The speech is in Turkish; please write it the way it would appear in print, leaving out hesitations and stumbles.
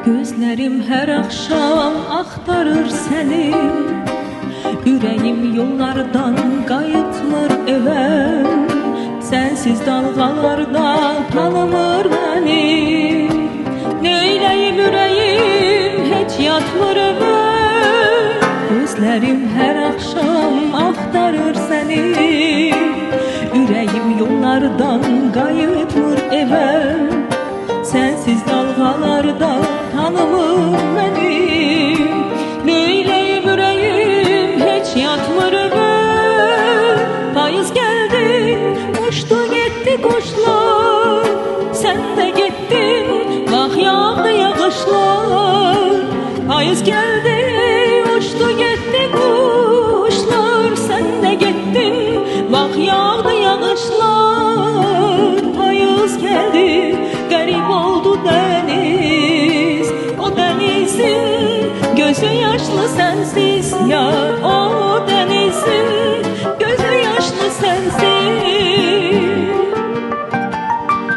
Gözlerim her akşam aktarır seni, yüreğim yollardan qayıtmır eve. Sensiz dalgalarda tanımır beni, neyleyim yüreğim hiç yatmır eve. Gözlerim her akşam aktarır seni, yüreğim yollardan qayıtmır eve. Sensiz dalgalarda tanımır beni, neyleyim yüreğim hiç yatmır eve. Payız geldi, uçtu gitti kuşlar, sen de gittin, bak yağdı yağışlar. Payız geldi, uçtu gitti kuşlar, sen de gittin, bak yağdı yağışlar. Payız geldi, garip oldu deniz, o denizin gözü yaşlı sensiz yar.